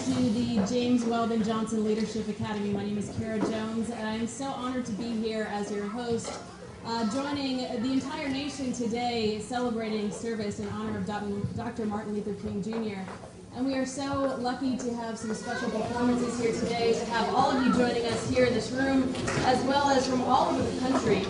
to the James Weldon Johnson Leadership Academy. My name is Kara Jones, and I'm so honored to be here as your host, joining the entire nation today celebrating service in honor of Dr. Martin Luther King Jr. And we are so lucky to have some special performances here today, to have all of you joining us here in this room, as well as from all over the country.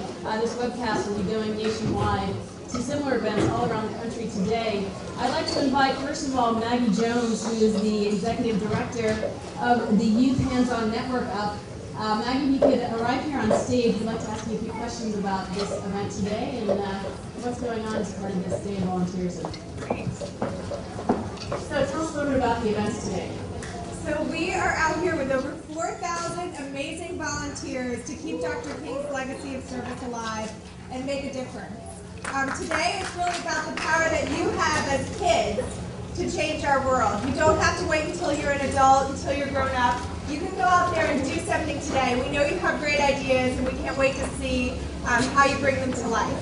This webcast will be going nationwide to similar events all around the country today. I'd like to invite, first of all, Maggie Jones, who is the Executive Director of the Youth Hands-On Network up. Maggie, if you could arrive here on stage, we'd like to ask you a few questions about this event today and what's going on as part of this Day of Volunteerism. So tell us a little bit about the events today. So we are out here with over 4,000 amazing volunteers to keep Dr. King's legacy of service alive and make a difference. Today it's really about the power that you have as kids to change our world. You don't have to wait until you're an adult, until you're grown up. You can go out there and do something today. We know you have great ideas and we can't wait to see how you bring them to life.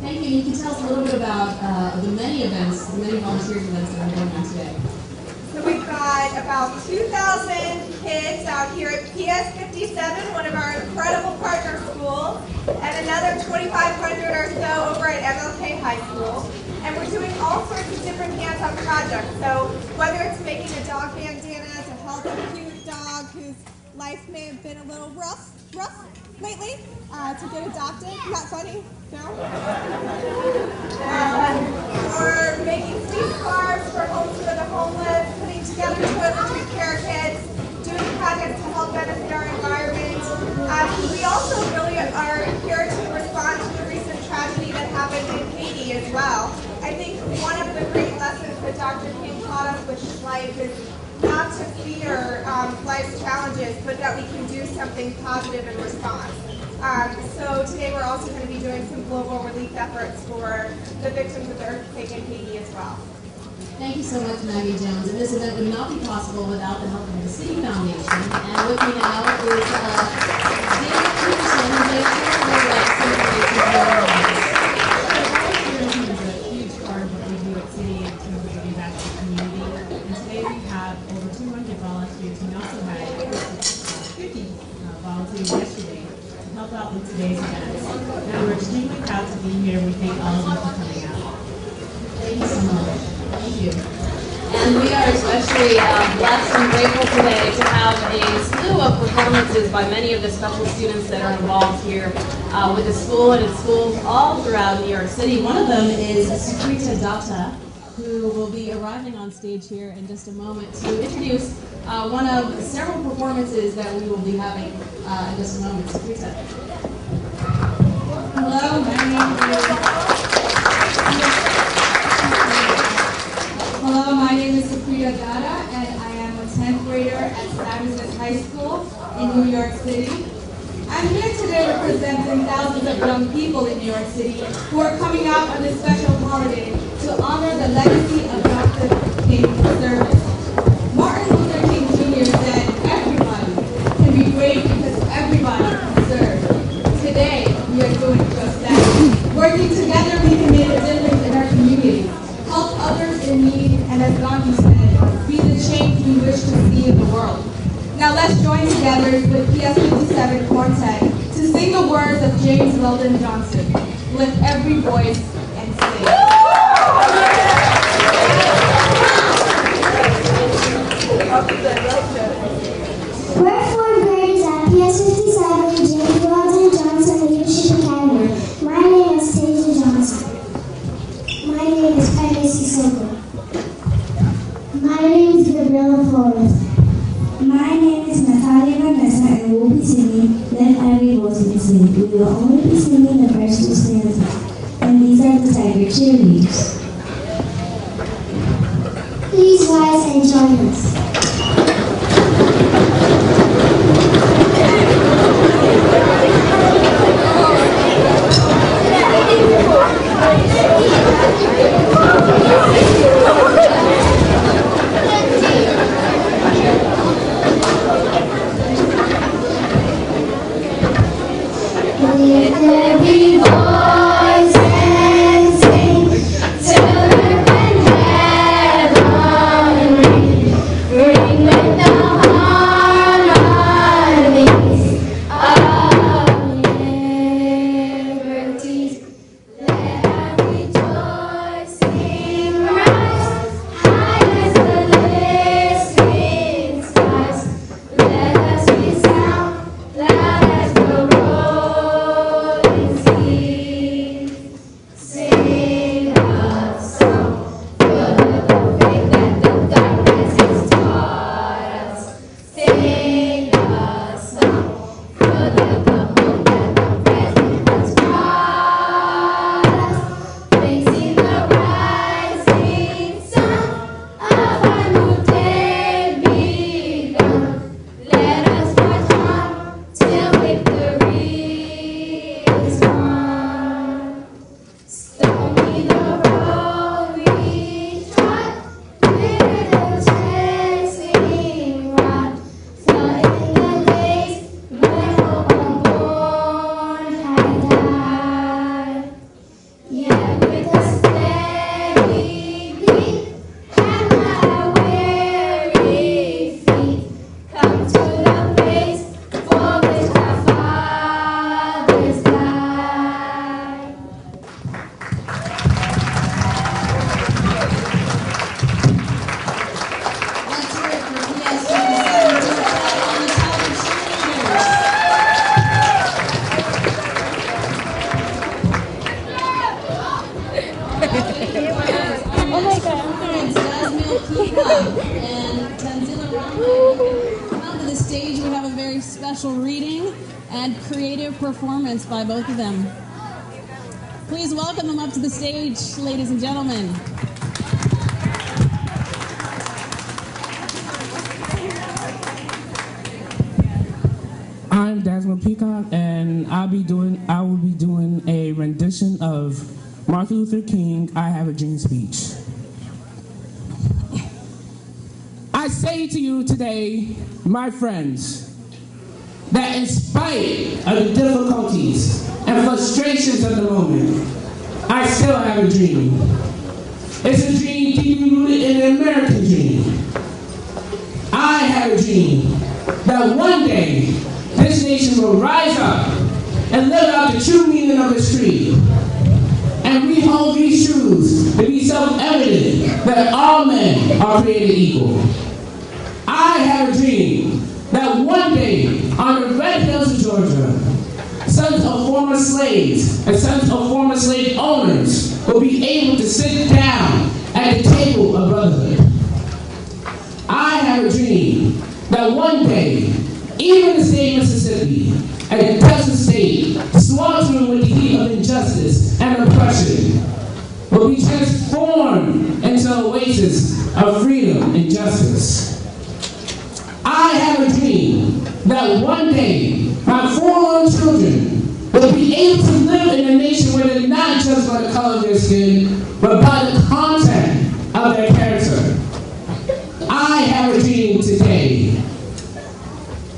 Thank you. You can tell us a little bit about the many events, the many volunteers events that are going on today. So we've got about 2,000 kids out here at PS 57, one of our incredible partner schools, and another 2,500 or so over at MLK High School. And we're doing all sorts of different hands-on projects. So whether it's making a dog bandana to help a cute dog whose life may have been a little rough lately, to get adopted. Not funny? No? Or making fleece scarves for homes for the homeless, putting together toiletry care kits, doing projects to help benefit our environment. We also really are here to respond to the recent tragedy that happened in Haiti as well. I think one of the great lessons that Dr. King taught us with his life is not to fear life's challenges, but that we can do something positive in response. So today we're also going to be doing some global relief efforts for the victims of the earthquake in Haiti as well. Thank you so much, Maggie Jones. And this event would not be possible without the help of the City Foundation. And with me now is David Peterson, who's a chairman of City Foundation. Volunteerism is a huge part of what we do at City in terms of giving back to the community. And today we have over 200 volunteers. We also had 50 volunteers yesterday to help out with today's event. And we're extremely proud to be here. We thank all of you for coming out. Thank you so much. Thank you. And we are especially blessed and grateful today to have a slew of performances by many of the special students that are involved here with the school and its schools all throughout New York City. One of them is Sukrita Datta, who will be arriving on stage here in just a moment to introduce one of several performances that we will be having in just a moment. Sukrita. Hello, my name is Sukrita Datta, and I am a 10th grader at Stuyvesant High School in New York City. I'm here today representing thousands of young people in New York City who are coming out on this special holiday to honor the legacy of Dr. King's service. Martin Luther King Jr. said, "Everybody can be great because everybody can serve." Today, we are doing just that. Working together, we can make a difference in our communities, help others in need, and as Gandhi said, be the change we wish to see in the world. Now let's join together with PS 57 Quartet to sing the words of James Weldon Johnson. Lift every voice and sing. We're fourth graders at PS 57 James Weldon Johnson Leadership Academy. My name is Tasia Johnson. My name is Penny Silver. My name is Gabriella Flores. My name is Natalia Vanessa, and we will be singing Let Every Voice Be Seen. We will only be singing the verse 2 stanza, and these are the Tiger cheerleaders. Please rise and join us. Every voice and sing till earth and heaven ring. And Tanzila Rama, you can come out to the stage. We have a very special reading and creative performance by both of them. Please welcome them up to the stage, ladies and gentlemen. I'm Desmond Peacock, and I will be doing a rendition of Martin Luther King, I Have a Dream speech. I say to you today, my friends, that in spite of the difficulties and frustrations of the moment, I still have a dream. It's a dream deeply rooted in the American dream. I have a dream that one day this nation will rise up and live out the true meaning of its creed. And we hold these truths to be self-evident that all men are created equal. I have a dream that one day on the red hills of Georgia, sons of former slaves and sons of former slave owners will be able to sit down at the table of brotherhood. I have a dream that one day, even the state of Mississippi, a desert state sweltering with the heat of injustice and oppression, will be transformed into an oasis of freedom and justice. I have a dream that one day my 4 little children will be able to live in a nation where they're not judged by the color of their skin, but by the content of their character. I have a dream today.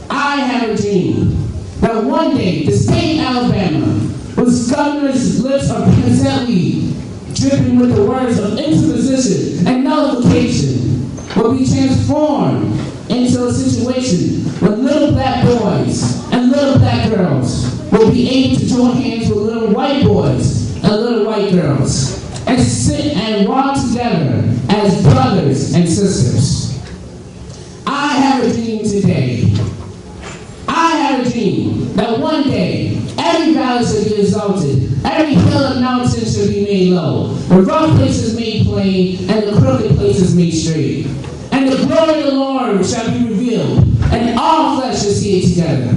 I have a dream that one day the state of Alabama, whose governor's lips are presently dripping with the words of interposition and nullification, will be transformed into a situation where little black boys and little black girls will be able to join hands with little white boys and little white girls and sit and walk together as brothers and sisters. I have a dream today. I have a dream that one day every valley shall be exalted, every hill and mountain shall be made low, the rough places made plain, and the crooked places made straight. And the glory of the Lord shall be revealed, and all flesh shall see it together.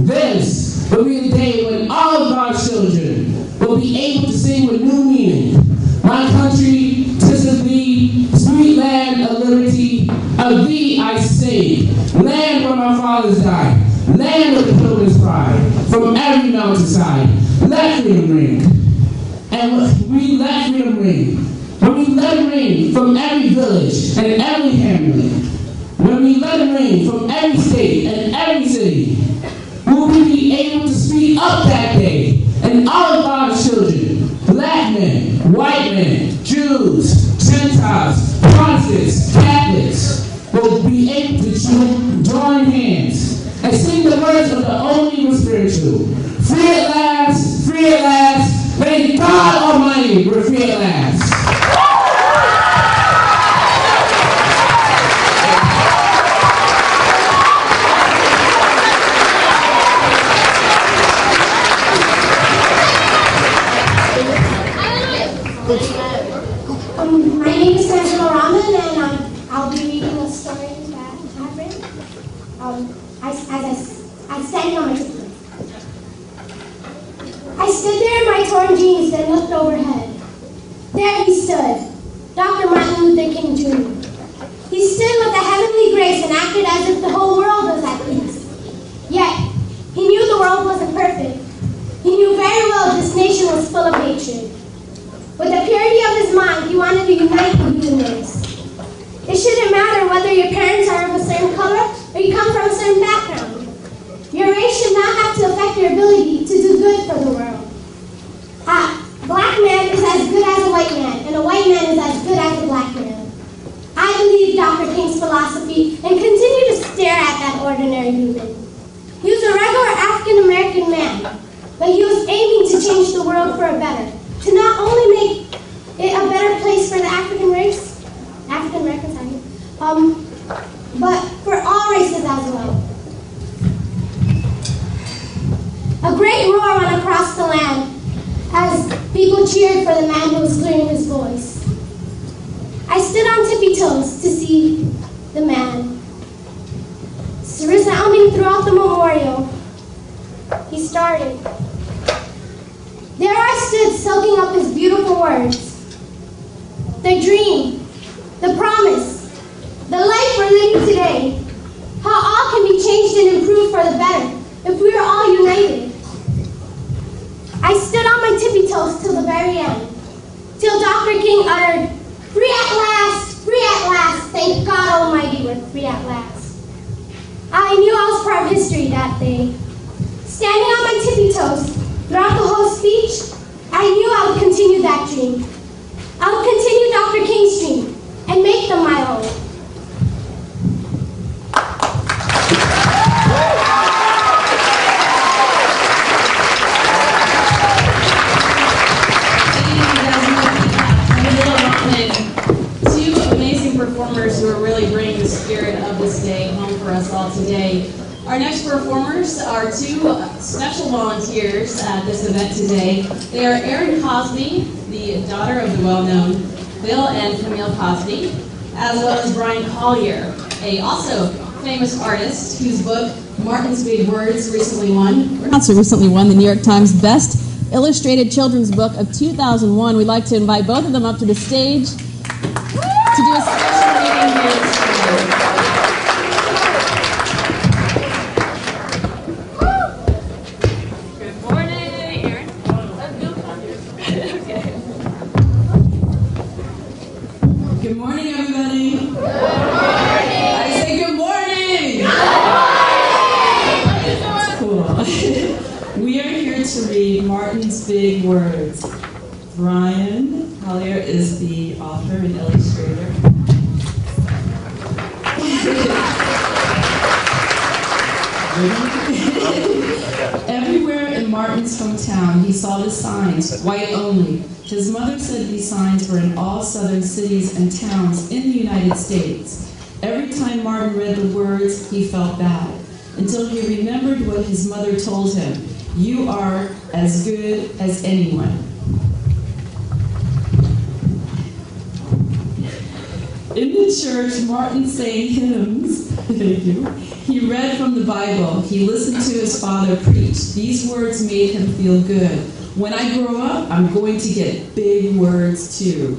This will be the day when all of our children will be able to sing with new meaning. My country, 'tis of thee, sweet land of liberty, of thee I sing. Land where my fathers died, land of the pilgrim's pride, from every mountainside, let freedom ring. And we let freedom ring. When we let it ring from every village and every hamlet, when we let it ring from every state and every city, will we be able to speak up that day, and all of our children, black men, white men, Jews, Gentiles, Protestants, Catholics, will be able to join hands and sing the words of the only spiritual. Free at last, free at last, thank God Almighty, we're free at last. My name is Angela Rahman, and I'll be reading a story that I've written. I sang on my ticket. I stood there in my torn jeans and looked overhead. There he stood, Dr. Martin Luther King Jr. He stood with a heavenly grace and acted as if the whole world was at peace. Yet, he knew the world wasn't perfect. He knew very well this nation was full of hatred. With the purity of his mind, he wanted to unite the human race. It shouldn't matter whether your parents are of a certain color or you come from a certain background. Your race should not have to affect your ability to do good for the world. A black man is as good as a white man, and a white man is as good as a black man. I believe Dr. King's philosophy and continue to stare at that ordinary human. He was a regular African-American man, but he was aiming to change the world for a better. To not only make it a better place for the African race, African-Americans, but for all races as well. A great roar went across the land as people cheered for the man who was clearing his voice. I stood on tippy tippy toes to see the man. Resounding throughout the memorial, he started. There I stood, soaking up his beautiful words. The dream, the promise, the life we're living today, how all can be changed and improved for the better if we are all united. I stood on my tippy toes till the very end, till Dr. King uttered, free at last, thank God Almighty we're free at last. I knew I was part of history that day. Standing on my tippy toes throughout the whole speech, I knew I would continue that dream. I would continue Dr. King's dream and make them my own. Performers who are really bringing the spirit of this day home for us all today. Our next performers are two special volunteers at this event today. They are Erin Cosby, the daughter of the well-known Bill and Camille Cosby, as well as Brian Collier, a also famous artist whose book, Martin's Big Words, recently won the New York Times Best Illustrated Children's Book of 2001. We'd like to invite both of them up to the stage to do a special reading here this morning. Good morning, Erin. Okay. Good morning, everybody. Good morning. I say good morning. Good morning. That's cool. We are here to read Martin's Big Words. Brian Collier is the author and illustrator. Everywhere in Martin's hometown, he saw the signs, white only. His mother said these signs were in all southern cities and towns in the United States. Every time Martin read the words, he felt bad, until he remembered what his mother told him. You are as good as anyone. In the church, Martin sang hymns. Thank you. He read from the Bible. He listened to his father preach. These words made him feel good. When I grow up, I'm going to get big words too.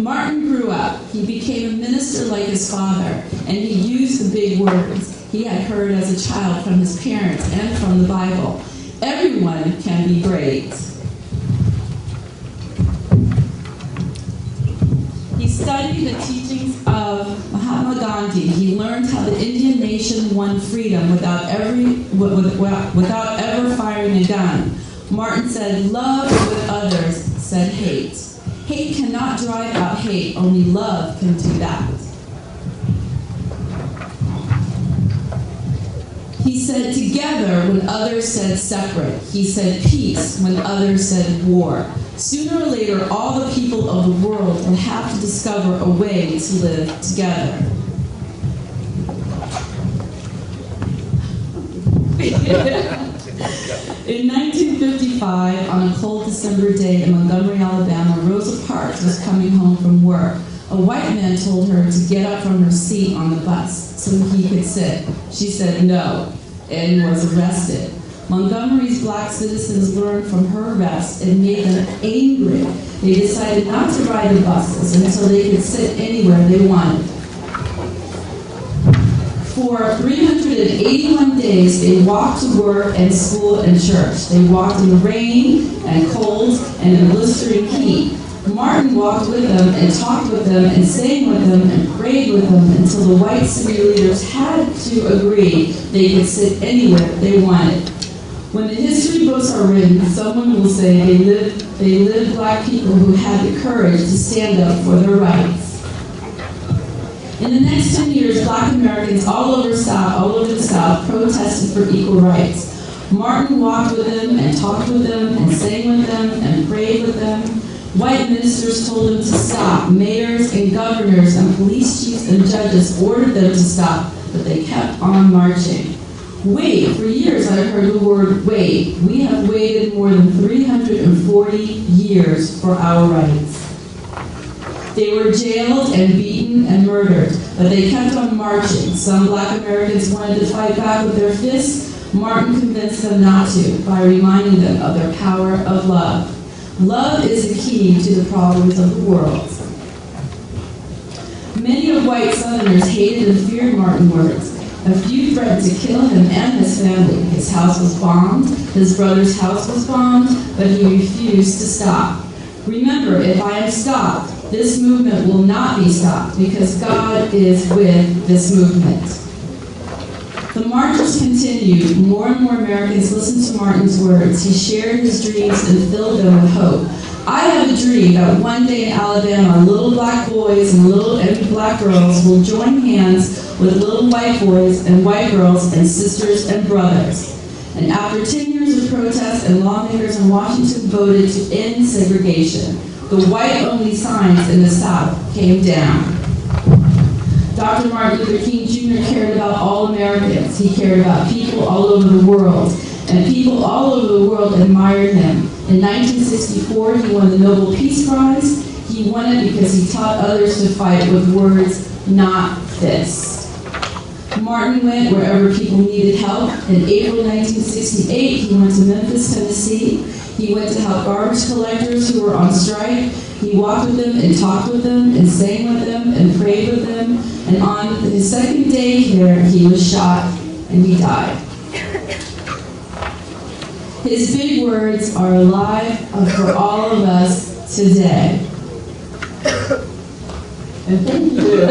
Martin grew up. He became a minister like his father, and he used the big words he had heard as a child from his parents and from the Bible. Everyone can be great. He studied the teachings of Mahatma Gandhi. He learned how the Indian nation won freedom without ever firing a gun. Martin said, love with others, said hate. Hate cannot drive out hate, only love can do that. He said together when others said separate. He said peace when others said war. Sooner or later, all the people of the world will have to discover a way to live together. In 1955, on a cold December day in Montgomery, Alabama, Rosa Parks was coming home from work. A white man told her to get up from her seat on the bus so he could sit. She said no, and was arrested. Montgomery's black citizens learned from her arrest and made them angry. They decided not to ride the buses until they could sit anywhere they wanted. For 381 days, they walked to work and school and church. They walked in the rain and cold and in blistering heat. Martin walked with them and talked with them and sang with them and prayed with them until the white city leaders had to agree they could sit anywhere they wanted. When the history books are written, someone will say they lived black people who had the courage to stand up for their rights. In the next 10 years, black Americans all over the South protested for equal rights. Martin walked with them and talked with them and sang with them and prayed with them. White ministers told him to stop. Mayors and governors and police chiefs and judges ordered them to stop, but they kept on marching. Wait, for years I've heard the word wait. We have waited more than 340 years for our rights. They were jailed and beaten and murdered, but they kept on marching. Some black Americans wanted to fight back with their fists. Martin convinced them not to by reminding them of their power of love. Love is the key to the problems of the world. Many of white Southerners hated and feared Martin's words. A few threatened to kill him and his family. His house was bombed, his brother's house was bombed, but he refused to stop. Remember, if I am stopped, this movement will not be stopped because God is with this movement. The marches continued. More and more Americans listened to Martin's words. He shared his dreams and filled them with hope. I have a dream that one day in Alabama, little black boys and little black girls will join hands with little white boys and white girls and sisters and brothers. And after 10 years of protests and lawmakers in Washington voted to end segregation, the white-only signs in the South came down. Dr. Martin Luther King Jr. cared about all Americans. He cared about people all over the world, and people all over the world admired him. In 1964, he won the Nobel Peace Prize. He won it because he taught others to fight with words, not fists. Martin went wherever people needed help. In April 1968, he went to Memphis, Tennessee. He went to help garbage collectors who were on strike. He walked with them and talked with them and sang with them and prayed with them. And on his second day here, he was shot and he died. His big words are alive for all of us today. And thank you.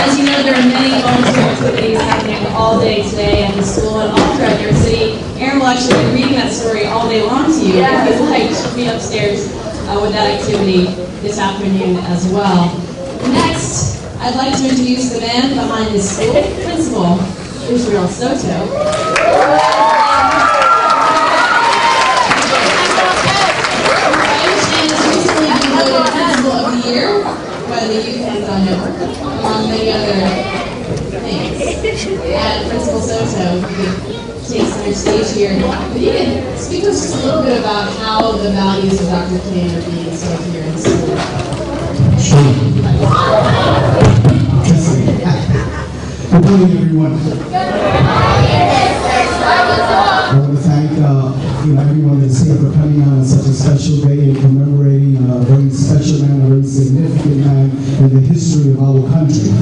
As you know, there are many volunteer activities happening all day today at the school and all throughout your city. Erin will actually be reading that story all day long to you. If you'd like, she'll be upstairs with that activity this afternoon as well. Next, I'd like to introduce the man behind the school, Principal Israel Soto. By the Youth Hands-On Network, among many other things. And Principal Soto takes center stage here. But you can speak to us just a little bit about how the values of Dr. King are being instilled here in the school. Sure. Good morning, everyone. I want to thank everyone that's here for coming out on such a special day and commemorating a very special man, a very significant man in the history of our country.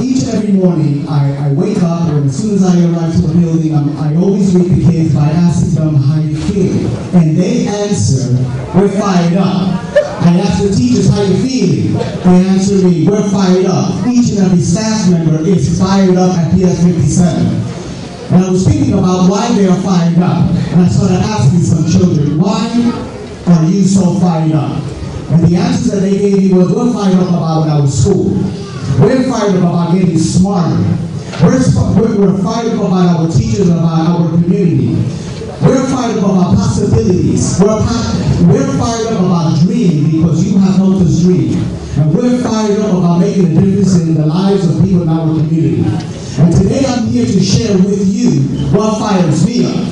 Each and every morning, I wake up, and as soon as I arrive to the building, I always greet the kids by asking them how you feel. And they answer, we're fired up. I ask the teachers, how you feeling? They answer me, we're fired up. Each and every staff member is fired up at PS 57. And I was thinking about why they are fired up. And I started asking some children, why are you so fired up? And the answers that they gave me was, we're fired up about our school. We're fired up about getting smarter. We're fired up about our teachers and about our community. We're fired up about possibilities. We're fired up about dreaming because you have helped us dream. And we're fired up about making a difference in the lives of people in our community. And today I'm here to share with you what fires me up.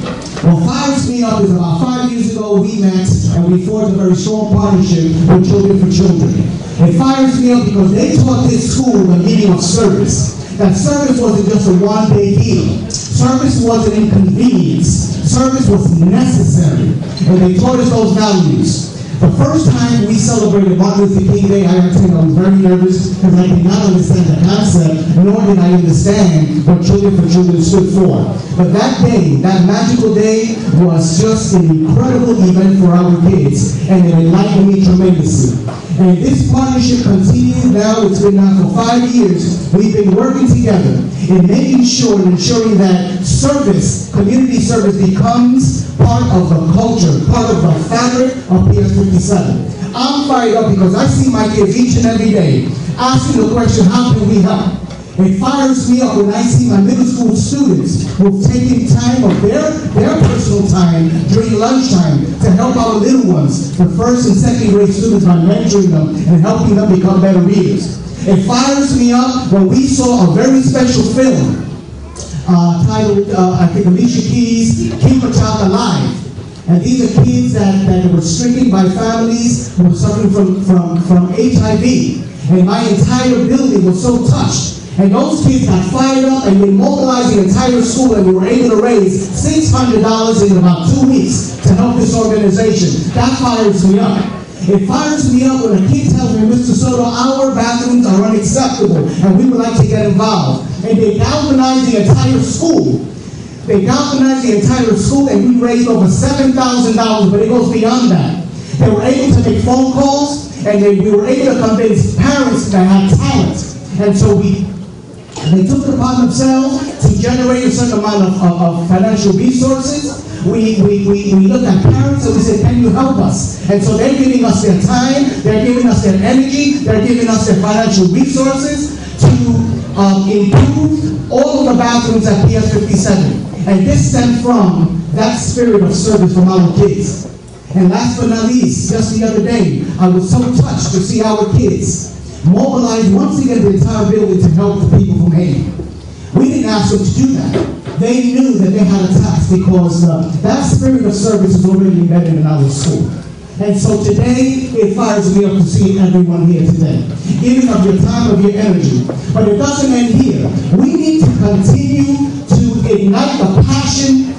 What fires me up is about 5 years ago we met and we forged a very strong partnership with Children for Children. It fires me up because they taught this school the meaning of service. That service wasn't just a one-day deal. Service wasn't inconvenience. Service was necessary. And they taught us those values. The first time we celebrated Martin Luther King Day, I have to say I was very nervous because I did not understand the concept, nor did I understand what Children for Children stood for. But that day, that magical day, was just an incredible event for our kids, and it enlightened me tremendously. And this partnership continues now. It's been now for 5 years. We've been working together in making sure and ensuring that service, community service, becomes part of the culture, part of the fabric of PS 57. I'm fired up because I see my kids each and every day asking the question, how can we help? It fires me up when I see my middle school students who've taken time of their personal time during lunchtime to help our little ones, the first and second grade students, by mentoring them and helping them become better readers. It fires me up when we saw a very special film titled, I think, Alicia Keys' Keep a Child Alive. And these are kids that were stricken by families who were suffering from HIV. And my entire building was so touched. And those kids got fired up, and we mobilized the entire school, and we were able to raise $600 in about 2 weeks to help this organization. That fires me up. It fires me up when a kid tells me, Mr. Soto, our bathrooms are unacceptable, and we would like to get involved. And they galvanize the entire school. They galvanized the entire school, and we raised over $7,000, but it goes beyond that. They were able to make phone calls, and we were able to convince parents that had talent. And so they took it upon themselves to generate a certain amount of financial resources. We looked at parents and we said, can you help us? And so they're giving us their time, they're giving us their energy, they're giving us their financial resources to improve all of the bathrooms at PS 57. And this stemmed from that spirit of service from our kids. And last but not least, just the other day, I was so touched to see our kids mobilize once again the entire building to help the people from Haiti. We didn't ask them to do that. They knew that they had a task because that spirit of service is already embedded in our school. And so today, it fires me up to see everyone here today, giving of your time, of your energy. But it doesn't end here. We need to continue to ignite the passion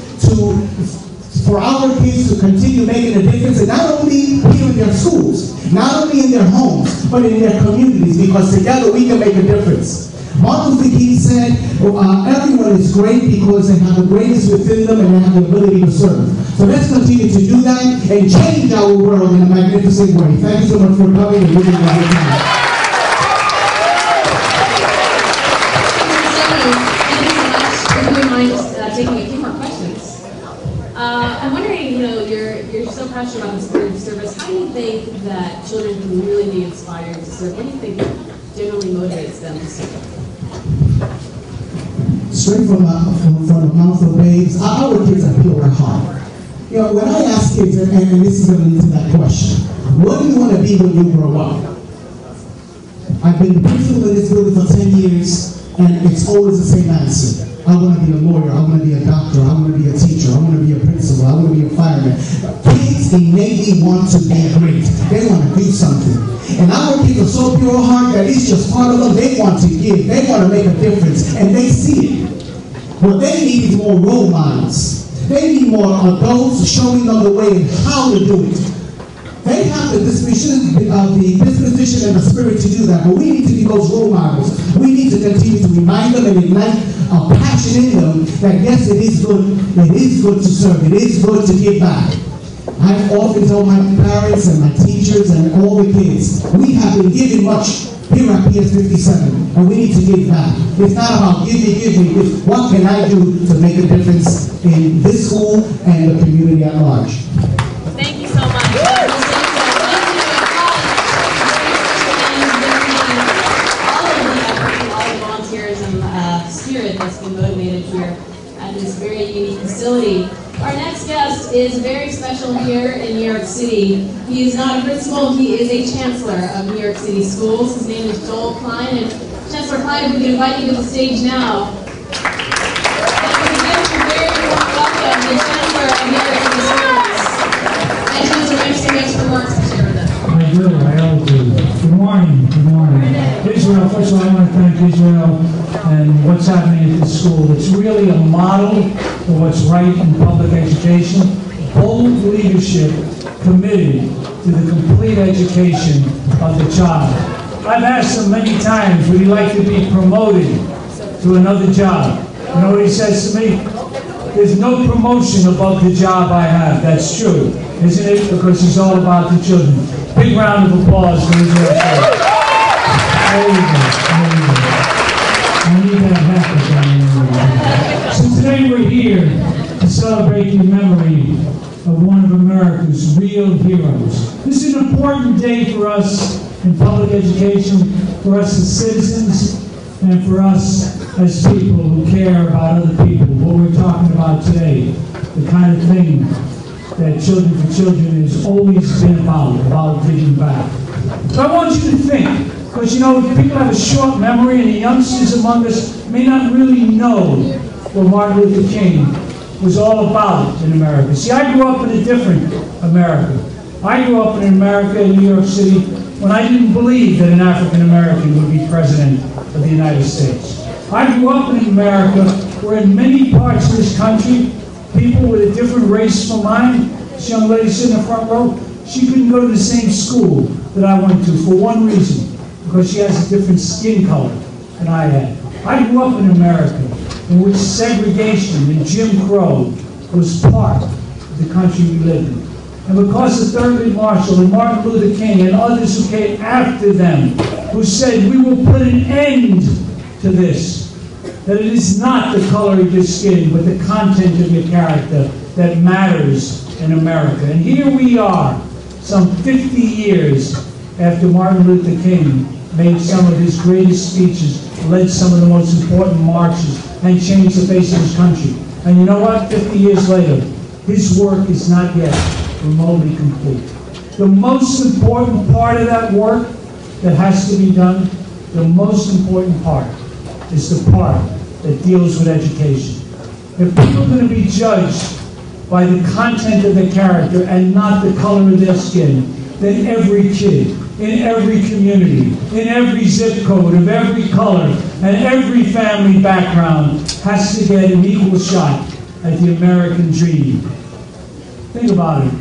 for our kids to continue making a difference, and not only here in their schools, not only in their homes, but in their communities, because together we can make a difference. Martin Luther King said, everyone is great because they have the greatest within them and they have the ability to serve. So let's continue to do that and change our world in a magnificent way. Thank you so much for coming and giving me a good time. Would you mind taking a few more questions? I'm wondering, you're so passionate about the spirit of service. How do you think that children can really be inspired to serve? What do you think generally motivates them to serve? Straight from the mouth of babes, our kids are pure at heart. When I ask kids, and this is going to lead to that question, what do you want to be when you grow up? I've been principal in this building for 10 years, and it's always the same answer. I want to be a lawyer, I want to be a doctor, I want to be a teacher, I want to be a principal, I want to be a fireman. Kids innately want to be great. They want to do something. And our kids are so pure heart that it's just part of them. They want to give, they want to make a difference, and they see it. What they need is more role models. They need more adults showing them the way and how to do it. They have the disposition and the spirit to do that, but we need to be those role models. We need to continue to remind them and ignite a passion in them that yes, it is good to serve, it is good to give back. I've often told my parents and my teachers and all the kids, we have been giving much here at PS 57, and we need to give back. It's not about give me, it's what can I do to make a difference in this school and the community at large. Thank you so much. Spirit that's been motivated here at this very unique facility. Our next guest is very special here in New York City. He is not a principal, he is a chancellor of New York City Schools. His name is Joel Klein, and Chancellor Klein, we can invite you to the stage now. And we give a very warm welcome to the Chancellor of New York City Schools. And Chancellor, thanks so much for work to share with us. I always do. Good morning. Israel, first of all, I want to thank Israel and what's happening at this school. It's really a model for what's right in public education. Bold leadership committed to the complete education of the child. I've asked him many times, would he like to be promoted to another job? You know what he says to me? There's no promotion above the job I have. That's true, isn't it? Because he's all about the children. Big round of applause for Israel. I need that happen. So today we're here to celebrate the memory of one of America's real heroes. This is an important day for us in public education, for us as citizens, and for us as people who care about other people, what we're talking about today, the kind of thing that Children for Children has always been about giving back. So I want you to think, because you know, people have a short memory, and the youngsters among us may not really know what Martin Luther King was all about in America. See, I grew up in a different America. I grew up in America, in New York City, when I didn't believe that an African American would be president of the United States. I grew up in America where in many parts of this country, people with a different race from mine, this young lady sitting in the front row, she couldn't go to the same school that I went to for one reason, because she has a different skin color than I had. I grew up in America in which segregation and Jim Crow was part of the country we lived in. And because of Thurgood Marshall and Martin Luther King and others who came after them, who said, we will put an end to this, that it is not the color of your skin, but the content of your character that matters in America. And here we are, some 50 years after Martin Luther King made some of his greatest speeches, led some of the most important marches, and changed the face of his country. And you know what? 50 years later, his work is not yet remotely complete. The most important part of that work that has to be done, the most important part, is the part that deals with education. If people are going to be judged by the content of their character and not the color of their skin, then every kid, in every community, in every zip code, of every color, and every family background has to get an equal shot at the American dream. Think about it.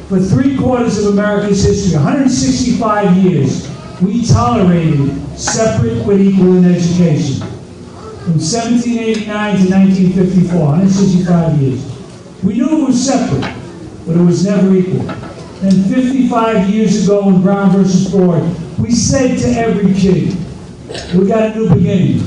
For 3/4 of America's history, 165 years, we tolerated separate but equal in education. From 1789 to 1954, 165 years. We knew it was separate, but it was never equal. And 55 years ago in Brown versus Board, we said to every kid, we got a new beginning.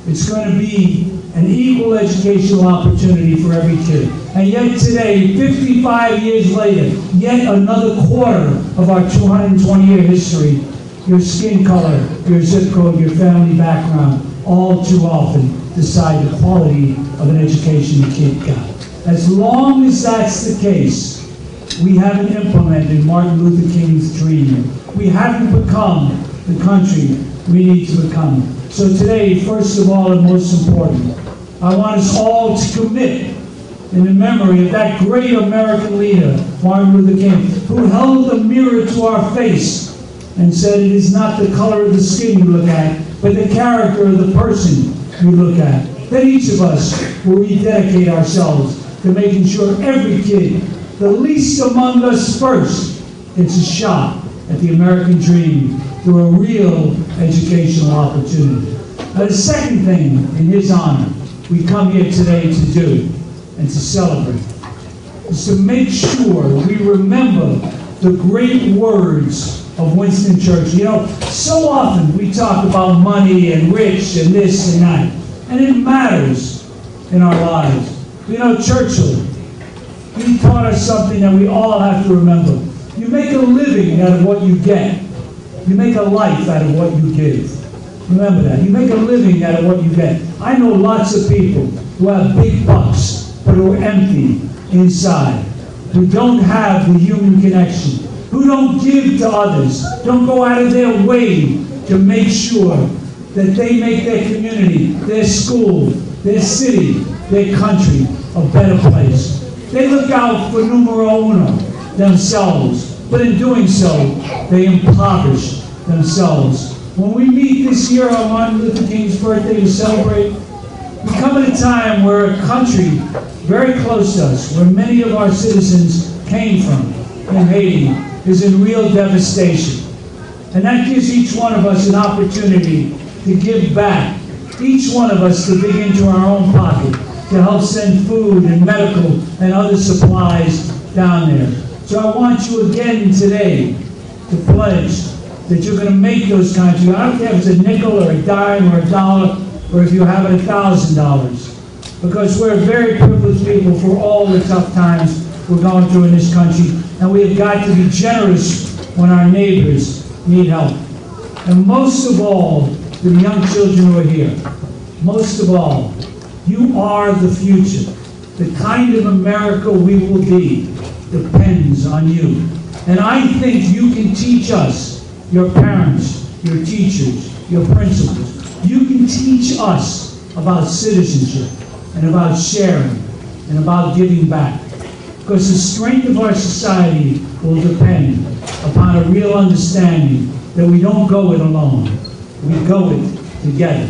It's going to be an equal educational opportunity for every kid. And yet today, 55 years later, yet another quarter of our 220-year history, your skin color, your zip code, your family background, all too often decide the quality of an education the kid got. As long as that's the case, we haven't implemented Martin Luther King's dream. We haven't become the country we need to become. So today, first of all and most important, I want us all to commit in the memory of that great American leader, Martin Luther King, who held a mirror to our face and said, it is not the color of the skin you look at, but the character of the person you look at. That each of us will rededicate ourselves to making sure every kid, the least among us first, gets a shot at the American dream through a real educational opportunity. Now, the second thing in his honor we come here today to do and to celebrate is to make sure we remember the great words of Winston Churchill. You know, so often we talk about money and rich and this and that, and it matters in our lives. You know, Churchill, he taught us something that we all have to remember. You make a living out of what you get. You make a life out of what you give. Remember that. You make a living out of what you get. I know lots of people who have big bucks, but who are empty inside, who don't have the human connection, who don't give to others, don't go out of their way to make sure that they make their community, their school, their city, their country a better place. They look out for numero uno, themselves, but in doing so, they impoverish themselves. When we meet this year on Martin Luther King's birthday to celebrate, we come at a time where a country very close to us, where many of our citizens came from, in Haiti, is in real devastation. And that gives each one of us an opportunity to give back. Each one of us to dig into our own pocket to help send food and medical and other supplies down there. So I want you again today to pledge that you're going to make those kinds of, I don't care if it's a nickel or a dime or a dollar, or if you have $1,000. Because we're very privileged people for all the tough times we're going through in this country, and we have got to be generous when our neighbors need help. And most of all, to the young children who are here. Most of all, you are the future. The kind of America we will be depends on you. And I think you can teach us, your parents, your teachers, your principals. You can teach us about citizenship and about sharing and about giving back. Because the strength of our society will depend upon a real understanding that we don't go it alone. We go it together.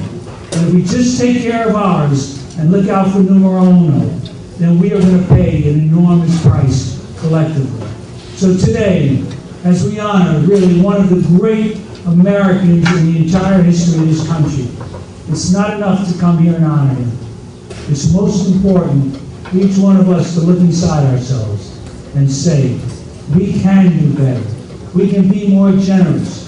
And if we just take care of ours and look out for numero uno, then we are going to pay an enormous price collectively. So today, as we honor really one of the great Americans in the entire history of this country, it's not enough to come here and honor him. It's most important for each one of us to look inside ourselves and say, we can do better. We can be more generous.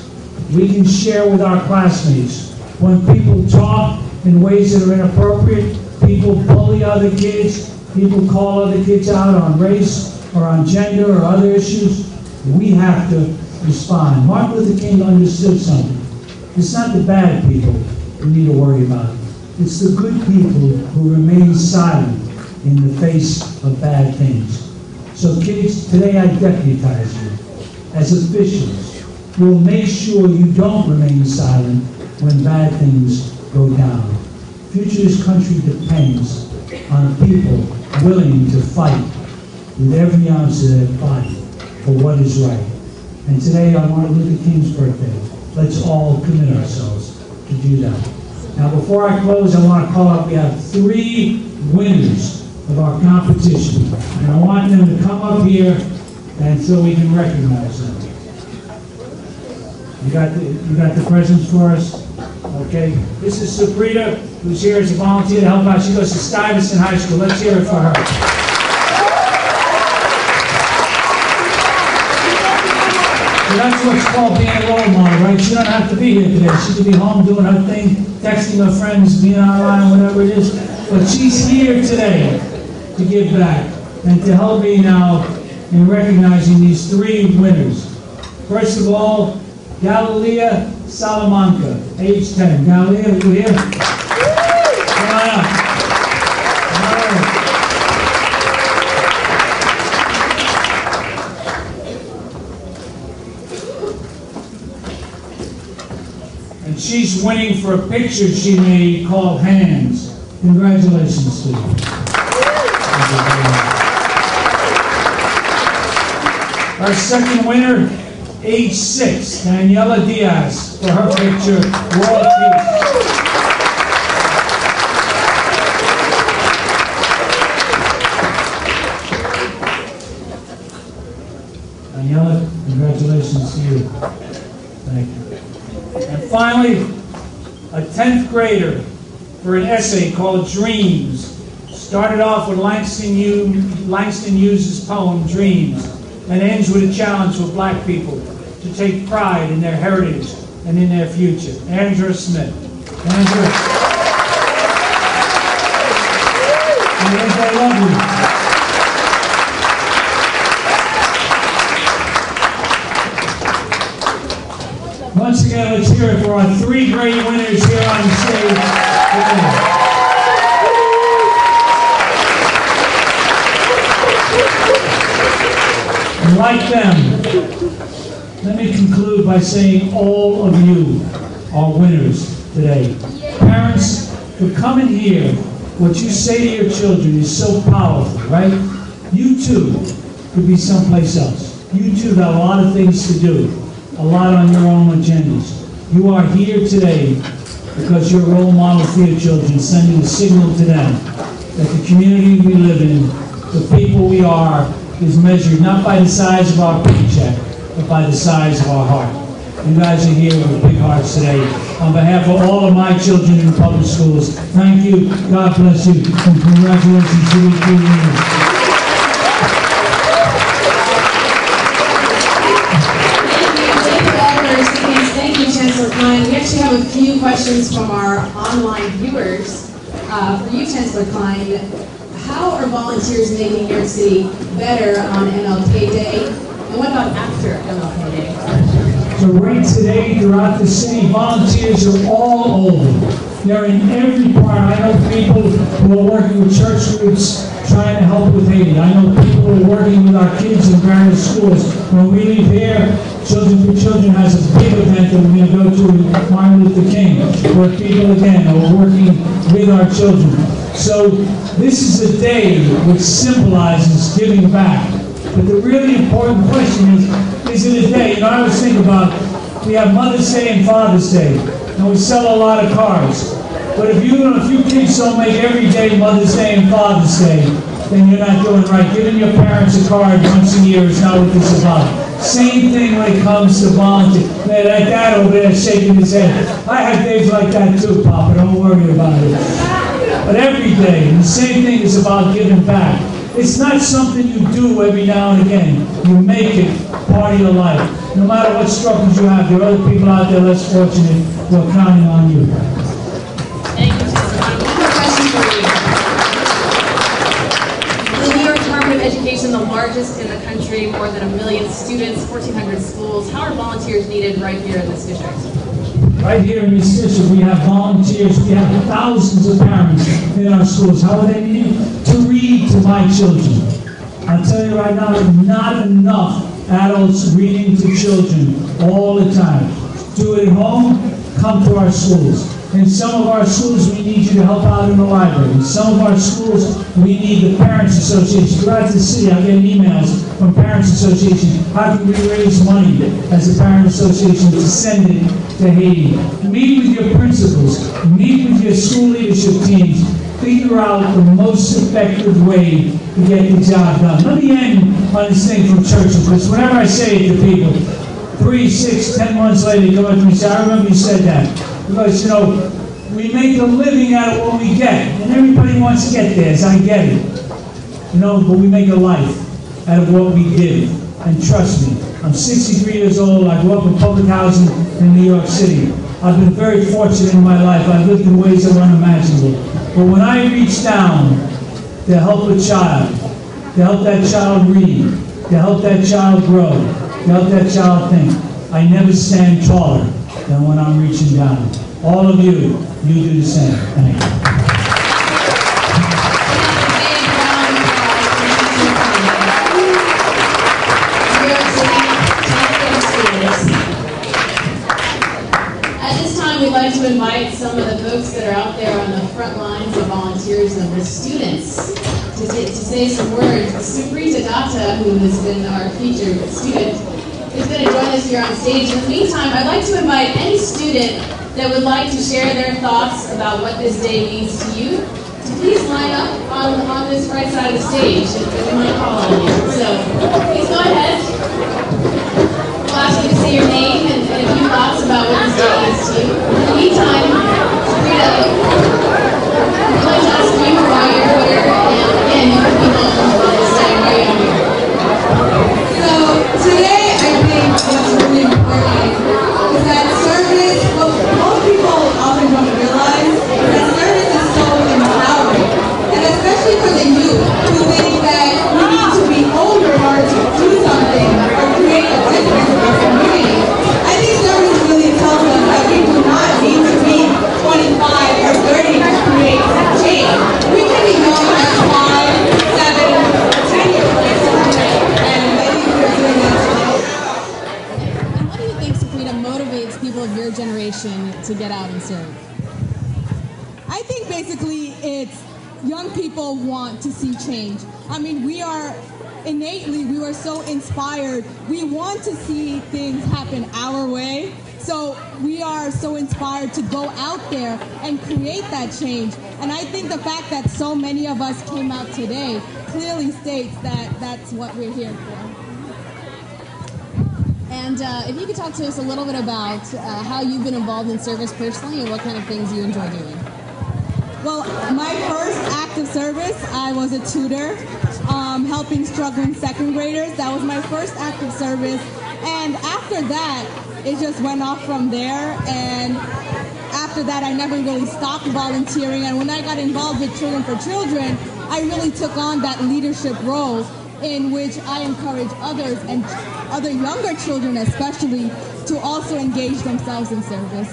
We can share with our classmates. When people talk in ways that are inappropriate, people bully other kids, people call other kids out on race or on gender or other issues, we have to respond. Martin Luther King understood something. It's not the bad people we need to worry about. It's the good people who remain silent in the face of bad things. So kids, today I deputize you as officials who will make sure you don't remain silent when bad things go down. The future of this country depends on people willing to fight with every ounce of their body for what is right. And today on Martin Luther King's birthday, let's all commit ourselves to do that. Now before I close, I want to call up, we have 3 winners of our competition. And I want them to come up here and so we can recognize them. You got the presents for us? Okay. This is Sabrina, who's here as a volunteer to help out. She goes to Stuyvesant High School. Let's hear it for her. So that's what's called being a role model, right? She doesn't have to be here today. She could be home doing her thing, texting her friends, being online, whatever it is. But she's here today to give back and to help me now in recognizing these 3 winners. First of all, Galilea Salamanca, age 10. Galilea, are you here? Come on up. All right. And she's winning for a picture she made called Hands. Congratulations to you. Our second winner, age 6, Daniela Diaz, for her picture, World Peace. Daniela, congratulations to you. Thank you. And finally, a 10th grader for an essay called Dreams. Started off with Langston Hughes' poem, Dreams, and ends with a challenge for black people to take pride in their heritage and in their future. Andrea Smith. Andrea. I love you. Once again, let's hear it for our 3 great winners here on stage today. Like them, let me conclude by saying all of you are winners today. Parents, for coming here, what you say to your children is so powerful, right? You too could be someplace else. You too got a lot of things to do, a lot on your own agendas. You are here today because you're a role model for your children, sending a signal to them that the community we live in, the people we are, is measured not by the size of our paycheck, but by the size of our heart. You guys are here with big hearts today. On behalf of all of my children in the public schools, thank you, God bless you, and congratulations to these 3 winners. Thank you, Chancellor Klein. We actually have a few questions from our online viewers. For you, Chancellor Klein, how are volunteers making New York City better on MLK Day? And what about after MLK Day? So right today, throughout the city, volunteers are all over. They're in every part. I know people who are working with church groups trying to help with Haiti. I know people who are working with our kids in various schools. When we leave here, Children for Children has a big event that we're going to go to with Martin Luther King, where people, again, are working with our children. So this is a day which symbolizes giving back. But the really important question is it a day? You know, I always think about, we have Mother's Day and Father's Day, and we sell a lot of cars. But if you kids don't make every day Mother's Day and Father's Day, then you're not doing right. Giving your parents a card once a year is not what this is about. Same thing when it comes to volunteer. That dad over there shaking his head. I have days like that too, Papa. Don't worry about it. But every day, the same thing is about giving back. It's not something you do every now and again. You make it part of your life. No matter what struggles you have, there are other people out there less fortunate who are counting on you. Thank you, Sister Ron. One more question for you. The New York Department of Education, the largest in the country, more than 1 million students, 1,400 schools. How are volunteers needed right here in this district? Right here in this district, we have volunteers. We have thousands of parents in our schools. How are they needed? To read to my children. I'll tell you right now, not enough adults reading to children all the time. Do it at home, come to our schools. In some of our schools, we need you to help out in the library. In some of our schools, we need the Parents Association. Throughout the city, I get emails from Parents Association. How can we raise money as a Parent Association to send it to Haiti? Meet with your principals. Meet with your school leadership teams. Figure out the most effective way to get the job done. Let me end on this thing from Churchill, because whenever I say it to people, 3, 6, 10 months later, they come up to me and say, I remember you said that. Because, you know, we make a living out of what we get. And everybody wants to get theirs, I get it. You know, but we make a life out of what we give. And trust me, I'm 63 years old. I grew up in public housing in New York City. I've been very fortunate in my life. I've lived in ways that are unimaginable. But when I reach down to help a child, to help that child read, to help that child grow, to help that child think, I never stand taller than when I'm reaching down. All of you, you do the same. Thank you. At this time, we'd like to invite some of the folks that are out there on the front lines of volunteers and the students to say some words. Suprita Datta, who has been our featured student, is going to join us here on stage. In the meantime, I'd like to invite any student that would like to share their thoughts about what this day means to you to please line up on this right side of the stage, and we might call on you. So please go ahead. We'll ask you to say your name and a few thoughts about what this day means to you. In the meantime, Sabrina, I'd like to ask you why you're here, and again, you can be home on this day why you're here. So today, I think what's really important is that service, what most people often don't realize, is that service is so empowering. And especially for the youth who think that we need to be older in order to do something or create a difference in our community. I think service really tells us that we do not need to be 25 or 30 to create change. We can be young as 5, 7, or 10 years old. What do you think, Sabrina, motivates people of your generation to get out and serve? I think basically it's young people want to see change. I mean, we are so inspired. We want to see things happen our way. So we are so inspired to go out there and create that change. And I think the fact that so many of us came out today clearly states that that's what we're here for. And if you could talk to us a little bit about how you've been involved in service personally and what kind of things you enjoy doing. Well, my first act of service, I was a tutor, helping struggling second graders. That was my first act of service. And after that, it just went off from there. And after that, I never really stopped volunteering. And when I got involved with Children for Children, I really took on that leadership role. in which I encourage others and other younger children especially to also engage themselves in service.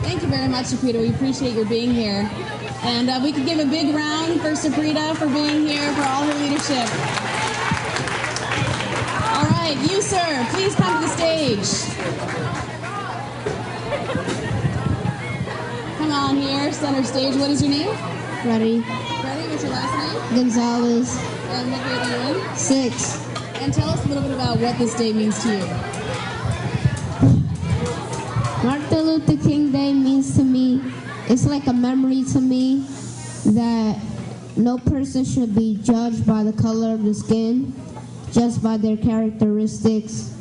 Thank you very much, Saprita. We appreciate your being here. And we could give a big round for Saprita for being here, for all her leadership. All right, you, sir, please come to the stage. Come on here, center stage. What is your name? Ready? Freddie, what's your last name? Gonzalez. And what grade are you in? 6. And tell us a little bit about what this day means to you. Martin Luther King Day means to me, it's like a memory to me that no person should be judged by the color of the skin, just by their characteristics.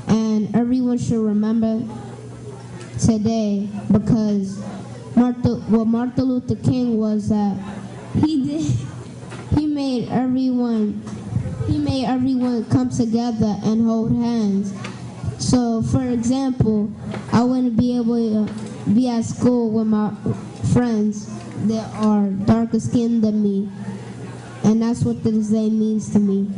And everyone should remember today, because what Martin Luther King was that he made everyone come together and hold hands. So, for example, I wouldn't be able to be at school with my friends that are darker skinned than me. And that's what this day means to me.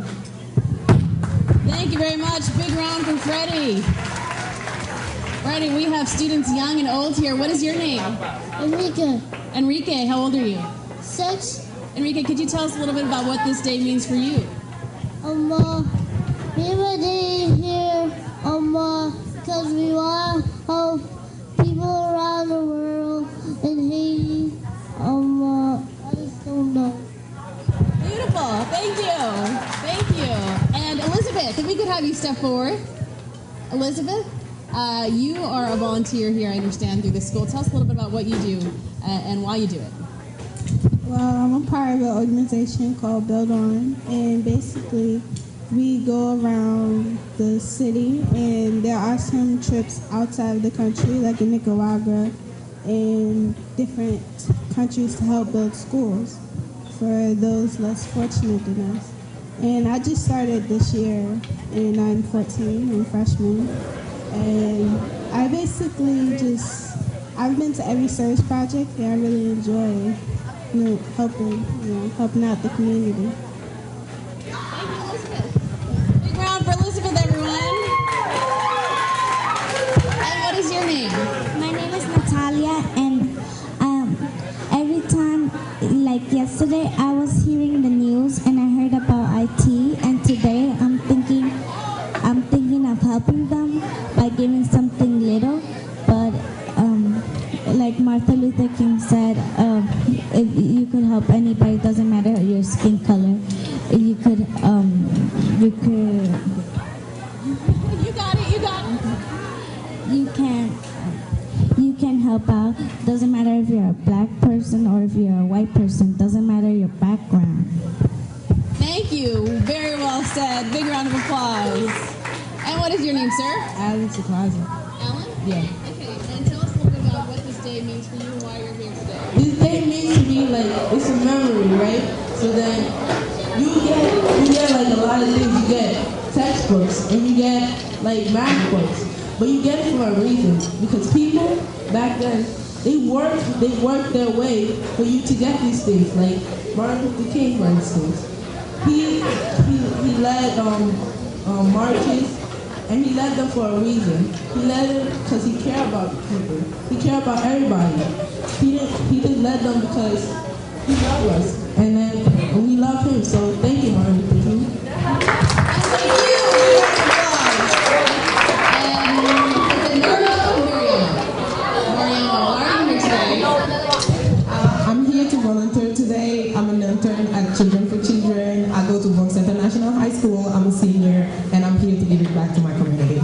Thank you very much. Big round for Freddie. Freddie, we have students young and old here. What is your name? Enrique. Enrique, how old are you? 6. Enrique, could you tell us a little bit about what this day means for you? People Day is here, because we want to help people around the world in Haiti. I just don't know. Beautiful. Thank you. Thank you. And Elizabeth, if we could have you step forward. Elizabeth, you are a volunteer here, I understand, through the school. Tell us a little bit about what you do and why you do it. Well, I'm a part of an organization called Build On, and basically we go around the city, and there are some trips outside of the country, like in Nicaragua and different countries, to help build schools for those less fortunate than us. And I just started this year, and I'm 14, I'm a freshman, and I basically I've been to every service project, and I really enjoy helping out the community. Thank you, Elizabeth. Big round for Elizabeth, everyone. And what is your name? My name is Natalia, and every time, like yesterday, I was hearing the news and I heard about IT, and today I'm thinking of helping them by giving something little, but like Martin Luther King said, if you could help anybody, it doesn't matter your skin color. You got it. You can help out. Doesn't matter if you're a black person or if you're a white person. Doesn't matter your background. Thank you. Very well said. Big round of applause. And what is your name, sir? Alan Sakaza. Alan? Yeah. Okay, and tell us a little bit about what this day means for you and why you're here today. This day means to me like it's a memory, right? So then you get like a lot of things. You get textbooks and you get like math books, but you get it for a reason, because people back then they worked their way for you to get these things. Like Martin Luther King, for instance, he led marches. And he led them for a reason. He led them because he cared about people. He cared about everybody. He didn't let them because he loved us. And we love him. So thank you, Martin Luther King. Thank you. And Mariana, why are you here today? I'm here to volunteer today. I'm an intern at Children for Children. I go to Bronx International High School. I'm a senior, and I'm here to give it back to my community.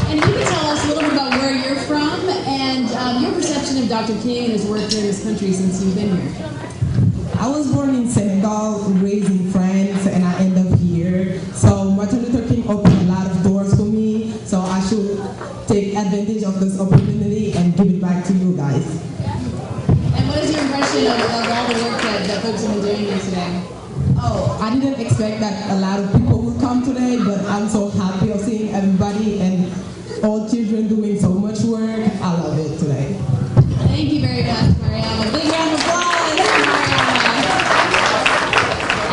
And you can tell us a little bit about where you're from and your perception of Dr. King and his work here in this country since you've been here. I was born in Senegal, raised in France, and I end up here. So Martin Luther King opened a lot of doors for me, so I should take advantage of this opportunity and give it back to you guys. And what is your impression of all the work that folks have been doing here today? Oh, I didn't expect that a lot of people would come today, but I'm so happy of seeing everybody and all children doing so much work. I love it today. Thank you very much, Mariana. Big round of applause for Mariana.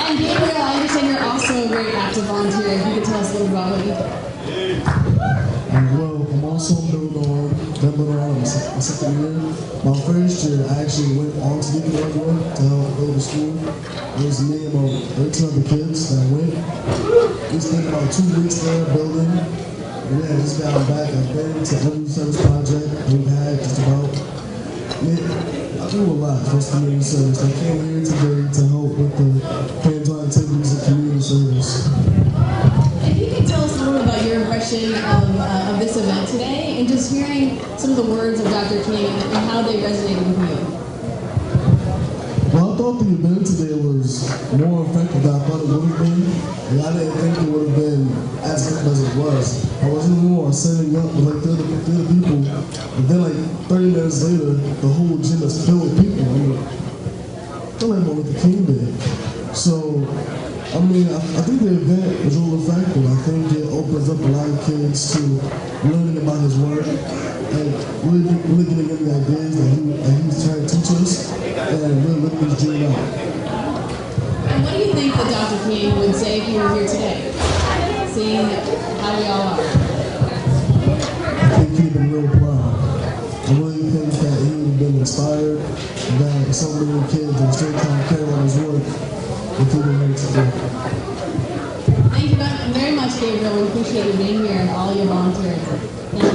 And Gabriel, I second year. My first year, I actually went on to the work to help build the school. It was me and about 13 other kids that went. We spent about 2 weeks there building. We had just gotten back. I've been to every service project we've had just about. I do a lot for community service. I came here today to help with the hands-on activities of community service. If you could tell us more about your impression of this event today, and just hearing some of the words of Dr. King and how they resonated with you. Well, I thought the event today was more effective than I thought it would have been. And I didn't think it would have been as effective as it was. I was in more setting up with like the other people, and then like 30 minutes later, the whole gym is filled with people. I mean, I feel like Martin Luther King did. So, I mean, I think the event was real effective. I think it opens up a lot of kids to learning about his work and really getting into the ideas that he's trying to teach us and really looking his dream out. And what do you think that Dr. King would say if you were here today, seeing how we all are? I think he'd been real proud. I really think that he would have been inspired that so many kids in straight time carry on his work if he been here today. Thank you very much, Gabriel. We appreciate you being here and all your volunteers. Thank you.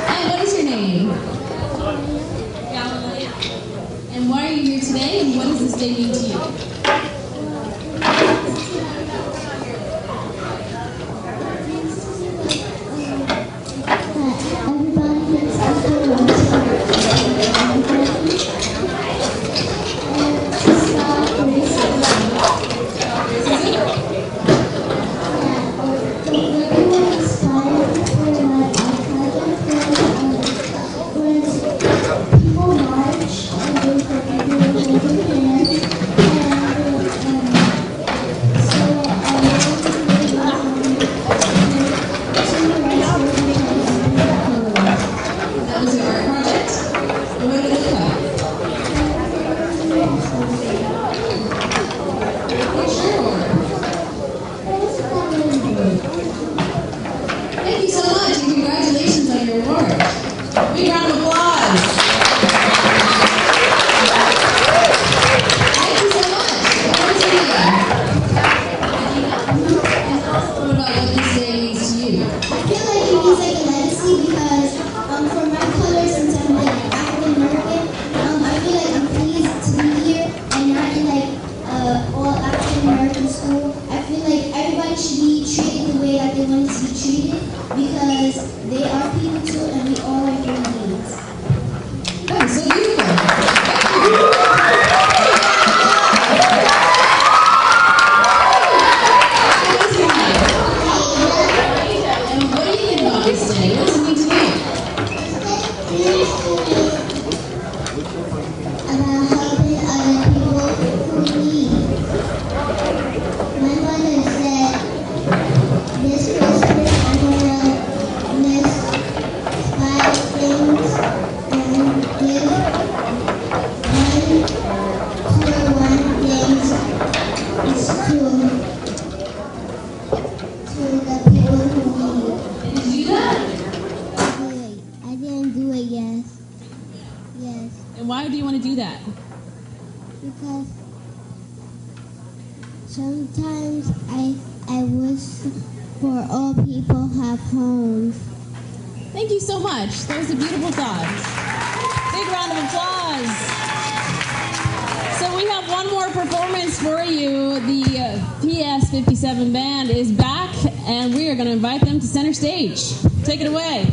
And what is your name? And why are you here today, and what does this day mean to you? Sometimes I wish for all people have homes. Thank you so much. That was a beautiful thought. Big round of applause. So we have one more performance for you. The PS 57 band is back, and we are going to invite them to center stage. Take it away.